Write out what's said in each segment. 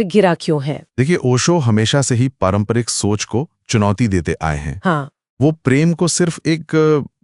गिरा क्यों है? देखिए, ओशो हमेशा से ही पारंपरिक सोच को चुनौती देते आए हैं। हाँ। वो प्रेम को सिर्फ एक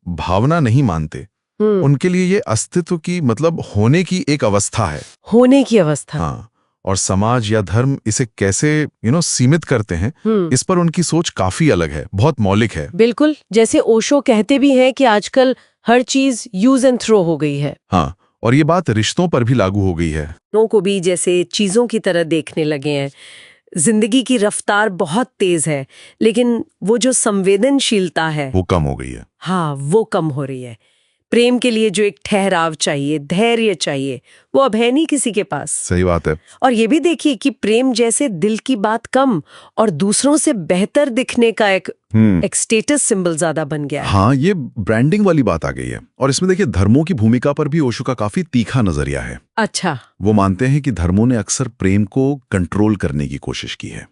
भावना नहीं मानते। उनके लिए ये अस्तित्व की मतलब होने की एक अवस्था है। होने की अवस्था। हाँ, और समाज या धर्म इसे कैसे सीमित करते हैं, इस पर उनकी सोच काफी अलग है, बहुत मौलिक है। बिल्कुल, जैसे ओशो कहते भी हैं कि आजकल हर चीज यूज एंड थ्रो हो गई है। हाँ, और ये बात रिश्तों पर भी लागू हो गई है। लोगों को भी जैसे चीजों की तरह देखने लगे हैं। जिंदगी की रफ्तार बहुत तेज है, लेकिन वो जो संवेदनशीलता है वो कम हो गई है। हाँ, वो कम हो रही है। प्रेम के लिए जो एक ठहराव चाहिए, धैर्य चाहिए, वो अब है नहीं किसी के पास। सही बात है। और ये भी देखिए कि प्रेम जैसे दिल की बात कम और दूसरों से बेहतर दिखने का एक स्टेटस सिंबल ज्यादा बन गया है। हाँ, ये ब्रांडिंग वाली बात आ गई है। और इसमें देखिए, धर्मों की भूमिका पर भी ओशो का काफी तीखा नजरिया है। अच्छा। वो मानते हैं कि धर्मों ने अक्सर प्रेम को कंट्रोल करने की कोशिश की है,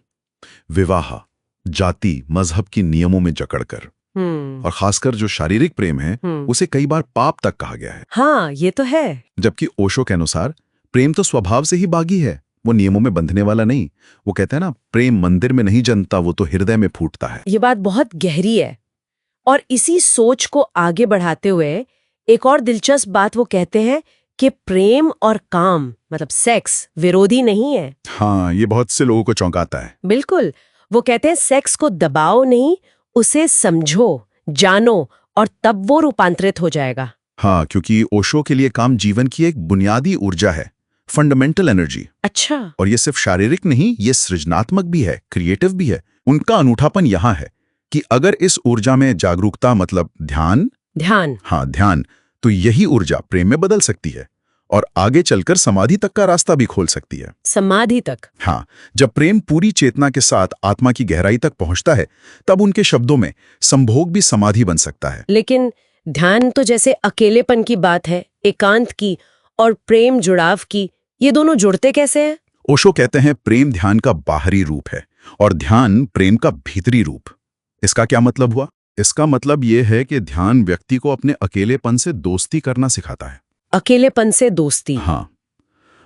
विवाह, जाति, मजहब की नियमों में जकड़कर। और खासकर जो शारीरिक प्रेम है, उसे कई बार पाप तक कहा गया है। हाँ, ये तो है। जबकि ओशो के अनुसार प्रेम तो स्वभाव से ही बागी है, वो नियमों में बंधने वाला नहीं। वो कहते हैं ना, प्रेम मंदिर में नहीं जन्मता, वो तो हृदय में फूटता है। ये बात बहुत गहरी है। और इसी सोच को आगे बढ़ाते हुए एक और दिलचस्प बात वो कहते हैं कि प्रेम और काम मतलब सेक्स विरोधी नहीं है। हाँ, ये बहुत से लोगों को चौंकाता है। बिल्कुल। वो कहते हैं सेक्स को दबाओ नहीं, उसे समझो, जानो, और तब वो रूपांतरित हो जाएगा। हाँ, क्योंकि ओशो के लिए काम जीवन की एक बुनियादी ऊर्जा है, फंडामेंटल एनर्जी। अच्छा। और ये सिर्फ शारीरिक नहीं, ये सृजनात्मक भी है, क्रिएटिव भी है। उनका अनूठापन यहाँ है कि अगर इस ऊर्जा में जागरूकता मतलब ध्यान, हाँ ध्यान, तो यही ऊर्जा प्रेम में बदल सकती है और आगे चलकर समाधि तक का रास्ता भी खोल सकती है। समाधि तक? हाँ, जब प्रेम पूरी चेतना के साथ आत्मा की गहराई तक पहुंचता है, तब उनके शब्दों में संभोग भी समाधि बन सकता है। लेकिन ध्यान तो जैसे अकेलेपन की बात है, एकांत की, और प्रेम जुड़ाव की, ये दोनों जुड़ते कैसे हैं? ओशो कहते हैं प्रेम ध्यान का बाहरी रूप है और ध्यान प्रेम का भीतरी रूप। इसका क्या मतलब हुआ? इसका मतलब यह है कि ध्यान व्यक्ति को अपने अकेलेपन से दोस्ती करना सिखाता है। अकेलेपन से दोस्ती? हाँ,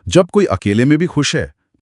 जब कोई अकेले में भी खुश है